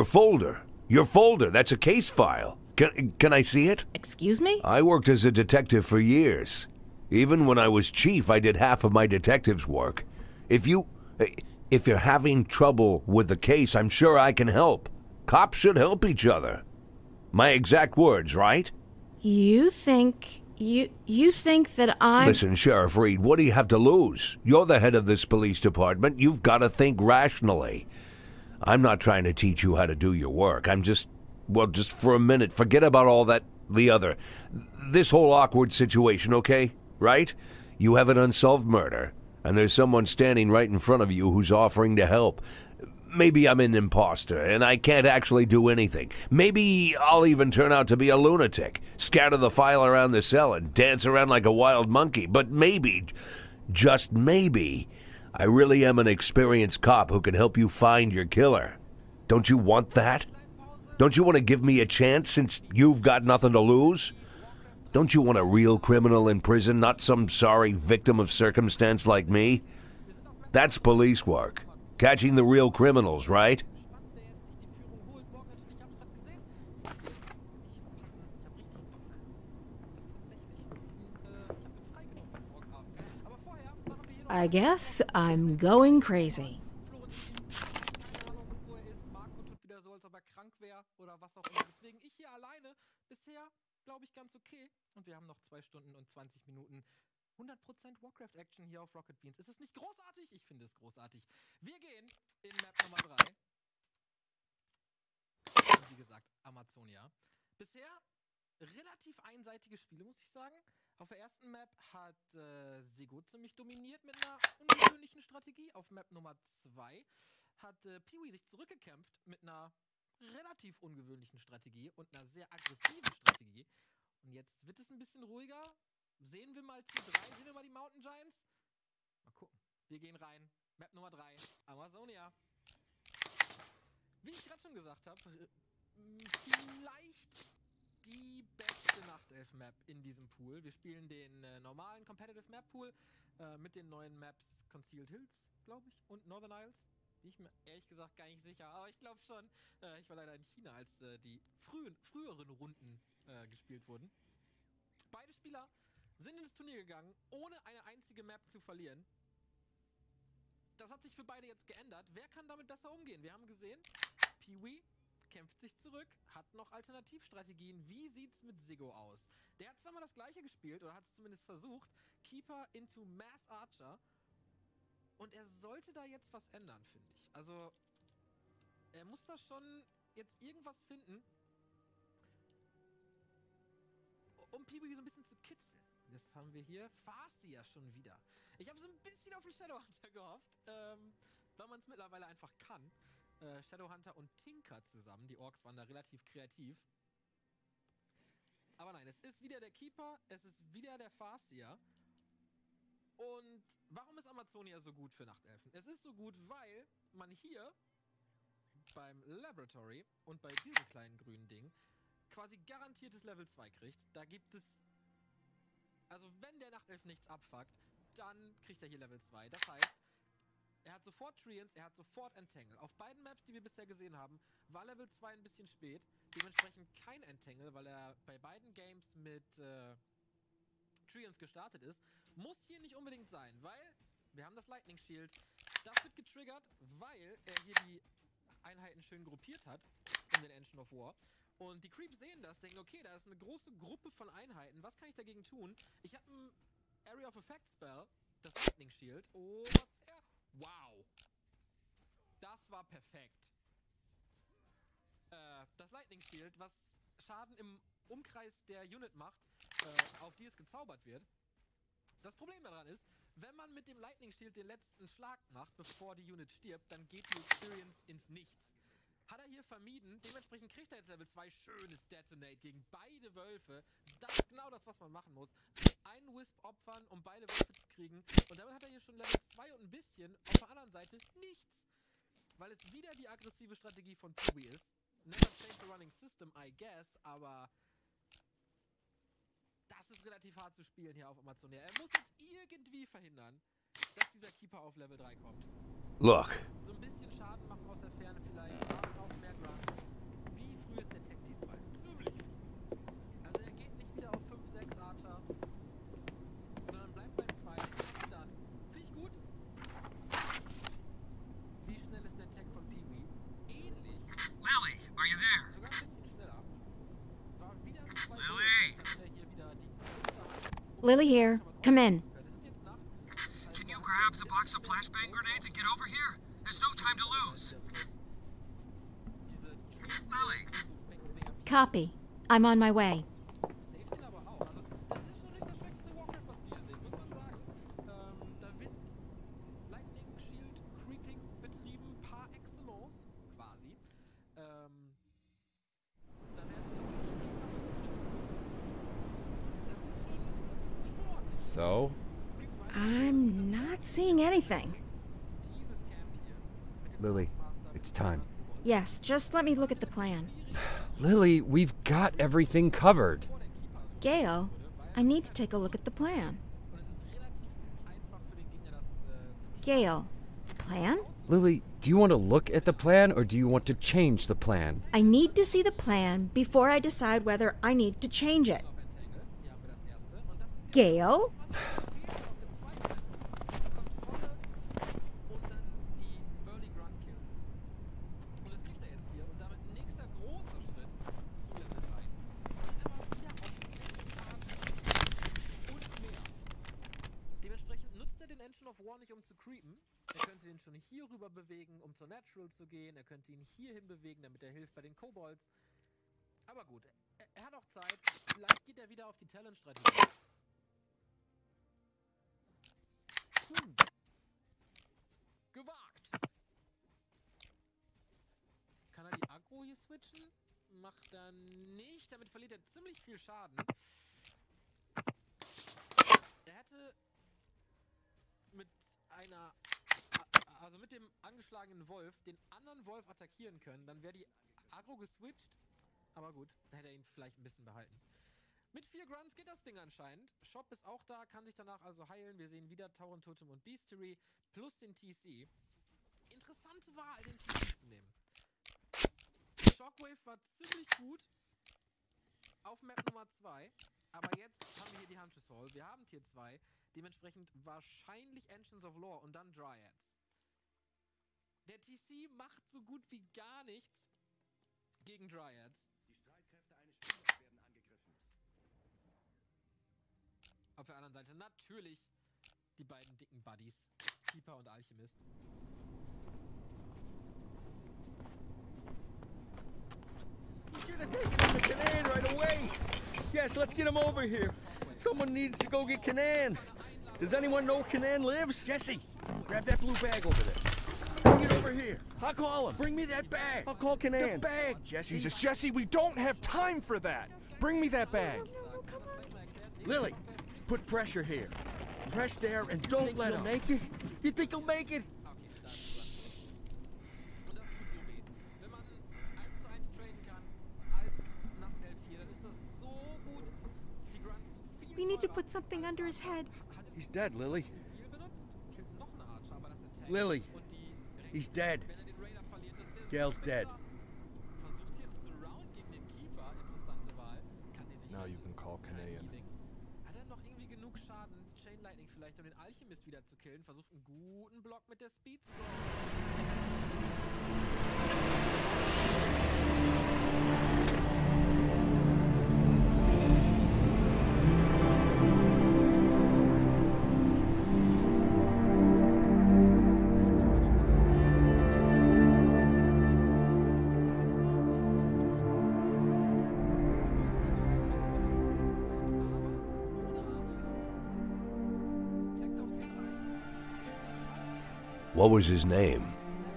folder. Your folder. That's a case file. Can I see it? Excuse me? I worked as a detective for years. Even when I was chief, I did half of my detective's work. If you're having trouble with the case, I'm sure I can help. Cops should help each other. My exact words, right? You think that I... Listen, Sheriff Reed, what do you have to lose? You're the head of this police department. You've got to think rationally. I'm not trying to teach you how to do your work. I'm just for a minute, forget about all that, this whole awkward situation, okay? Right? You have an unsolved murder, and there's someone standing right in front of you who's offering to help. Maybe I'm an imposter, and I can't actually do anything. Maybe I'll even turn out to be a lunatic, scatter the file around the cell and dance around like a wild monkey. But maybe, just maybe, I really am an experienced cop who can help you find your killer. Don't you want that? Don't you want to give me a chance since you've got nothing to lose? Don't you want a real criminal in prison, not some sorry victim of circumstance like me? That's police work. Catching the real criminals, right? I guess I'm going crazy. Glaube ich, ganz okay. Und wir haben noch 2 Stunden und 20 Minuten 100% Warcraft-Action hier auf Rocket Beans. Ist es nicht großartig? Ich finde es großartig. Wir gehen in Map Nummer 3. Wie gesagt, Amazonia. Bisher relativ einseitige Spiele, muss ich sagen. Auf der ersten Map hat Sego ziemlich dominiert mit einer ungewöhnlichen Strategie. Auf Map Nummer 2 hat Peewee sich zurückgekämpft mit einer relativ ungewöhnlichen Strategie und einer sehr aggressiven Strategie. Und jetzt wird es ein bisschen ruhiger. Sehen wir mal Team 3, sehen wir mal die Mountain Giants. Mal gucken. Wir gehen rein. Map Nummer 3, Amazonia. Wie ich gerade schon gesagt habe, vielleicht die beste Nachtelf-Map in diesem Pool. Wir spielen den normalen Competitive Map Pool mit den neuen Maps Concealed Hills, glaube ich, und Northern Isles. Bin ich mir ehrlich gesagt gar nicht sicher, aber ich glaube schon. Ich war leider in China, als die früheren Runden gespielt wurden. Beide Spieler sind ins Turnier gegangen, ohne eine einzige Map zu verlieren. Das hat sich für beide jetzt geändert. Wer kann damit besser umgehen? Wir haben gesehen, Peewee kämpft sich zurück, hat noch Alternativstrategien. Wie sieht's mit Sego aus? Der hat zweimal das gleiche gespielt, oder hat es zumindest versucht. Keeper into Mass Archer. Und er sollte da jetzt was ändern, finde ich. Also, er muss da schon jetzt irgendwas finden, um Peewee so ein bisschen zu kitzeln. Das haben wir hier. Farsia schon wieder. Ich habe so ein bisschen auf den Shadowhunter gehofft, weil man es mittlerweile einfach kann. Shadowhunter und Tinker zusammen. Die Orks waren da relativ kreativ. Aber nein, es ist wieder der Keeper, es ist wieder der Farsia. Und warum ist Amazonia so gut für Nachtelfen? Es ist so gut, weil man hier beim Laboratory und bei diesem kleinen grünen Ding quasi garantiertes Level 2 kriegt. Da gibt es... Also wenn der Nachtelf nichts abfuckt, dann kriegt er hier Level 2. Das heißt, er hat sofort Treants, er hat sofort Entangle. Auf beiden Maps, die wir bisher gesehen haben, war Level 2 ein bisschen spät. Dementsprechend kein Entangle, weil er bei beiden Games mit Treants gestartet ist. Muss hier nicht unbedingt sein, weil wir haben das Lightning Shield. Das wird getriggert, weil er hier die Einheiten schön gruppiert hat in den Engine of War. Und die Creeps sehen das, denken, okay, da ist eine große Gruppe von Einheiten. Was kann ich dagegen tun? Ich habe ein Area of Effect Spell, das Lightning Shield. Oh, was er... Wow. Das war perfekt. Das Lightning Shield, was Schaden im Umkreis der Unit macht, auf die es gezaubert wird. Das Problem daran ist, wenn man mit dem Lightning Shield den letzten Schlag macht, bevor die Unit stirbt, dann geht die Experience ins Nichts. Hat er hier vermieden, dementsprechend kriegt er jetzt Level 2, schönes Detonate gegen beide Wölfe. Das ist genau das, was man machen muss. Einen Wisp opfern, um beide Wölfe zu kriegen. Und damit hat er hier schon Level 2 und ein bisschen, auf der anderen Seite nichts. Weil es wieder die aggressive Strategie von Peewee ist. Never change the running system, I guess, aber... Das ist relativ hart zu spielen hier auf Amazonia. Er muss jetzt irgendwie verhindern, dass dieser Keeper auf Level 3 kommt. Look. So ein bisschen Schaden machen aus der Ferne vielleicht. Warten auf mehr Grunts. Wie früh ist der Tech diesmal? Ziemlich früh. Lily here. Come in. Can you grab the box of flashbang grenades and get over here? There's no time to lose. Lily. Copy. I'm on my way. So? I'm not seeing anything. Lily, it's time. Yes, just let me look at the plan. Lily, we've got everything covered. Gale, I need to take a look at the plan. Gale, the plan? Lily, do you want to look at the plan or do you want to change the plan? I need to see the plan before I decide whether I need to change it. Gale? Dementsprechend nutzt er den Engine of War nicht, um zu creepen. Er könnte ihn schon hier rüber bewegen, um zur Natural zu gehen. Er könnte ihn hierhin bewegen, damit er hilft bei den Kobolds. Aber gut, er hat auch Zeit. Vielleicht geht er wieder auf die Talent-Strategie. Gewagt! Kann er die Aggro hier switchen? Macht er nicht. Damit verliert er ziemlich viel Schaden. Er hätte mit einer... Also mit dem angeschlagenen Wolf den anderen Wolf attackieren können. Dann wäre die Aggro geswitcht. Aber gut, da hätte er ihn vielleicht ein bisschen behalten. Mit 4 Grunts geht das Ding anscheinend. Shop ist auch da, kann sich danach also heilen. Wir sehen wieder Tauren Totem und Beastery plus den TC. Interessante Wahl, den TC zu nehmen. Shockwave war ziemlich gut auf Map Nummer 2. Aber jetzt haben wir hier die Huntress Hall. Wir haben Tier 2. Dementsprechend wahrscheinlich Ancients of Lore und dann Dryads. Der TC macht so gut wie gar nichts gegen Dryads. Auf der anderen Seite natürlich die beiden dicken Buddies, Keeper und Alchemist. You should have taken him to Canaan right away. Yes, let's get him over here. Someone needs to go get Canaan. Does anyone know Canaan lives? Jesse, grab that blue bag over there. Bring it over here. I'll call him. Bring me that bag. I'll call Canaan. The bag, Jesse. Jesus, Jesse, we don't have time for that. Bring me that bag. Lily, put pressure here. Press there and don't let him make it. You think he'll make it? We need to put something under his head. He's dead, Lily. Lily, he's dead. Gale's dead. Now you can call Canaan. Hat er noch irgendwie genug Schaden? Chain Lightning vielleicht, um den Alchemist wieder zu killen. Versucht einen guten Block mit der Speed What was his name?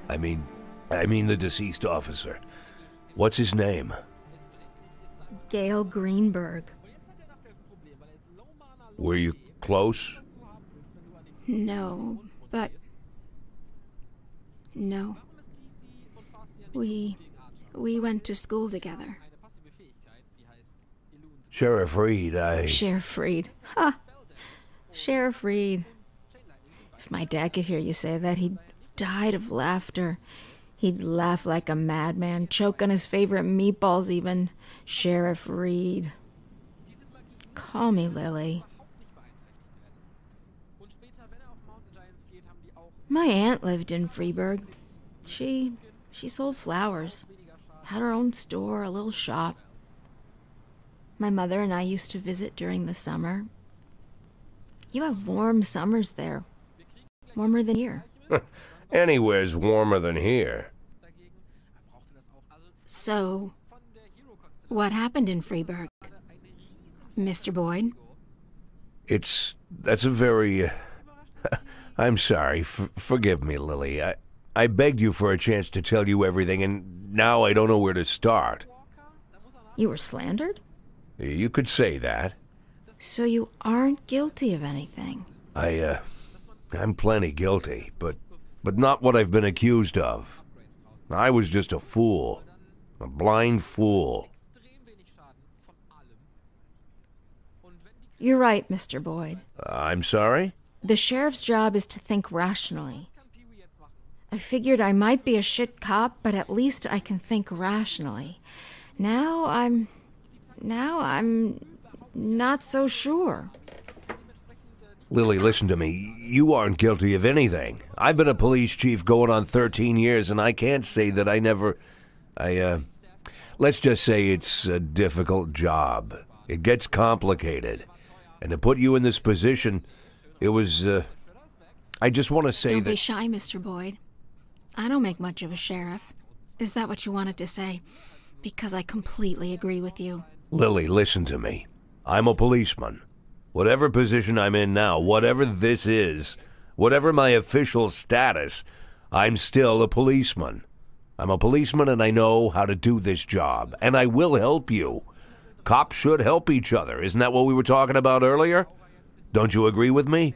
I mean the deceased officer. What's his name? Gale Greenberg. Were you close? No, but... No. We went to school together. Sheriff Reed, Sheriff Reed. Ha! Sheriff Reed. If my dad could hear you say that, he'd died of laughter. He'd laugh like a madman, choke on his favorite meatballs even. Sheriff Reed. Call me Lily. My aunt lived in Freeburg. She sold flowers. Had her own store, a little shop. My mother and I used to visit during the summer. You have warm summers there. Warmer than here. Anywhere's warmer than here. So, what happened in Freeburg? Mr. Boyd? That's a very... I'm sorry. Forgive me, Lily. I begged you for a chance to tell you everything, and now I don't know where to start. You were slandered? You could say that. So you aren't guilty of anything? I'm plenty guilty, but not what I've been accused of. I was just a fool. A blind fool. You're right, Mr. Boyd. I'm sorry? The sheriff's job is to think rationally. I figured I might be a shit cop, but at least I can think rationally. Now I'm not so sure. Lily, listen to me. You aren't guilty of anything. I've been a police chief going on 13 years, and I can't say that I never... let's just say it's a difficult job. It gets complicated. And to put you in this position, it was, I just want to say Don't that... be shy, Mr. Boyd. I don't make much of a sheriff. Is that what you wanted to say? Because I completely agree with you. Lily, listen to me. I'm a policeman. Whatever position I'm in now, whatever this is, whatever my official status, I'm still a policeman. I'm a policeman and I know how to do this job. And I will help you. Cops should help each other. Isn't that what we were talking about earlier? Don't you agree with me?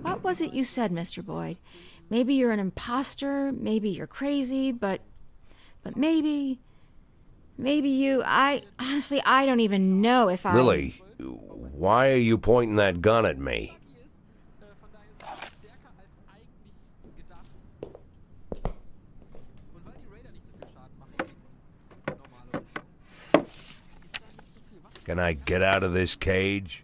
What was it you said, Mr. Boyd? Maybe you're an imposter, maybe you're crazy, but maybe you... honestly, I don't even know if I... Lily, why are you pointing that gun at me? Can I get out of this cage?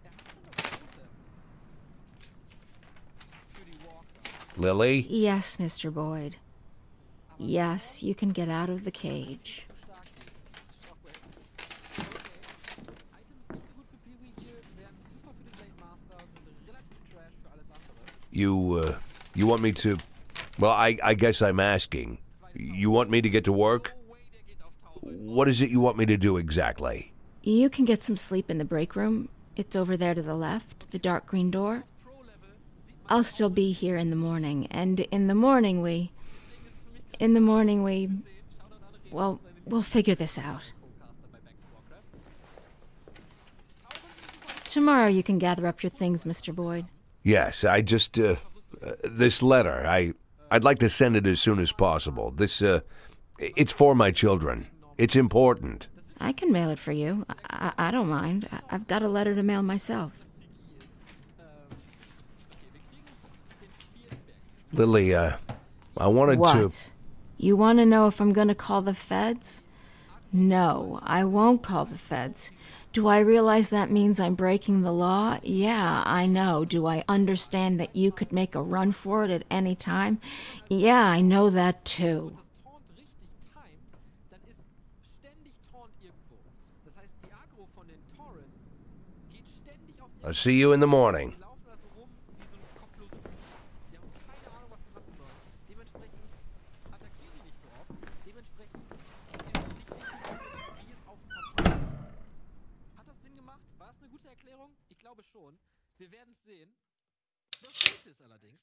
Lily? Yes, Mr. Boyd. Yes, you can get out of the cage. You want me to... Well, I guess I'm asking. You want me to get to work? What is it you want me to do exactly? You can get some sleep in the break room. It's over there to the left, the dark green door. I'll still be here in the morning, and in the morning we... Well, we'll figure this out. Tomorrow you can gather up your things, Mr. Boyd. Yes, I just, this letter, I'd like to send it as soon as possible. It's for my children. It's important. I can mail it for you. I don't mind. I've got a letter to mail myself. Lily, I wanted to... What? You want to know if I'm going to call the feds? No, I won't call the feds. Do I realize that means I'm breaking the law? Yeah, I know. Do I understand that you could make a run for it at any time? Yeah, I know that too. I'll see you in the morning. Wir werden es sehen. Das Gute ist allerdings,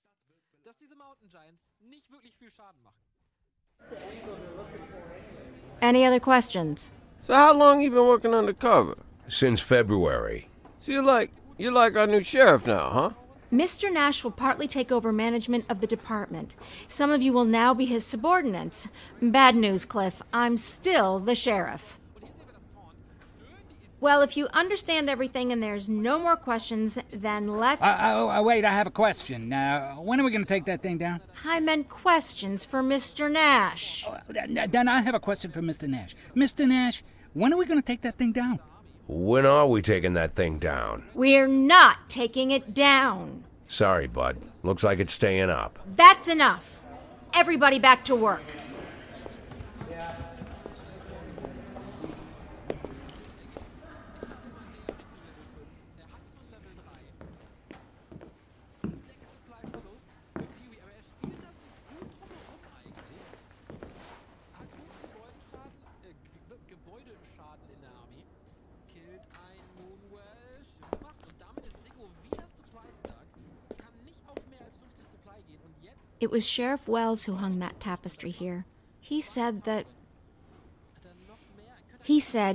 dass diese Mountain Giants nicht wirklich viel Schaden machen. Any other questions? So how long you been working undercover? Since February. So you're like our new sheriff now, huh? Mr. Nash will partly take over management of the department. Some of you will now be his subordinates. Bad news, Cliff. I'm still the sheriff. Well, if you understand everything and there's no more questions, then let's... Wait, I have a question. When are we going to take that thing down? I meant questions for Mr. Nash. Then I have a question for Mr. Nash. Mr. Nash, when are we going to take that thing down? When are we taking that thing down? We're not taking it down. Sorry, bud. Looks like it's staying up. That's enough. Everybody back to work. It was Sheriff Wells who hung that tapestry here. He said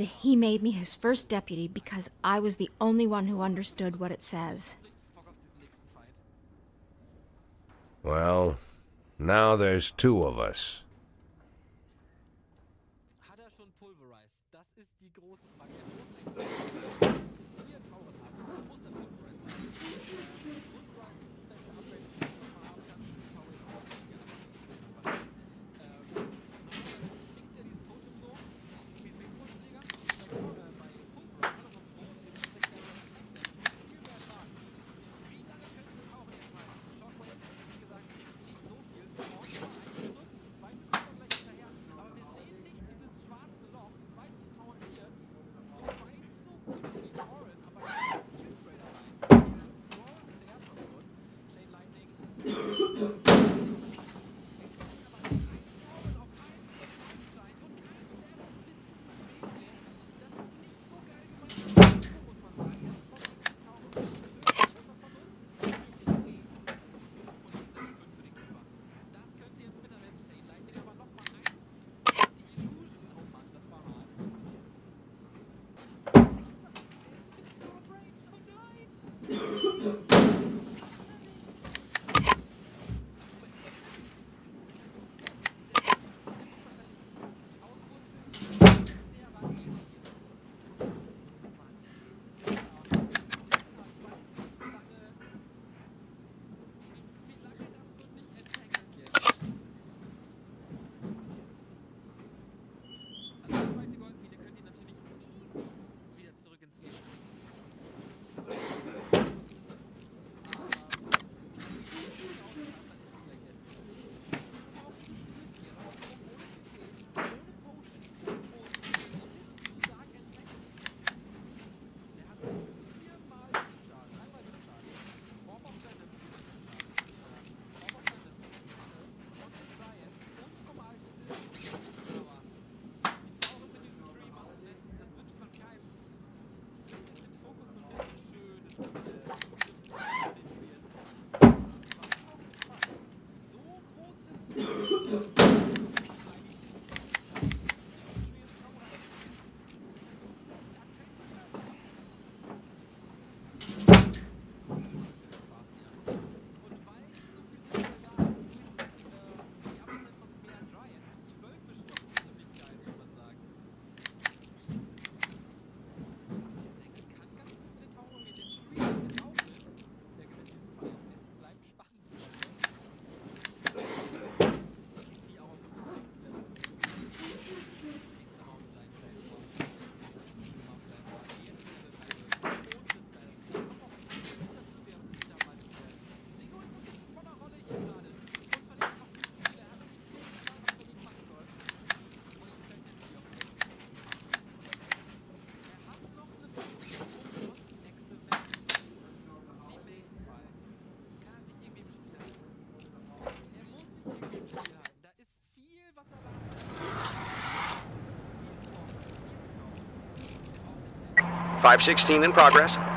he made me his first deputy because I was the only one who understood what it says. Well, now there's two of us. .516 in progress.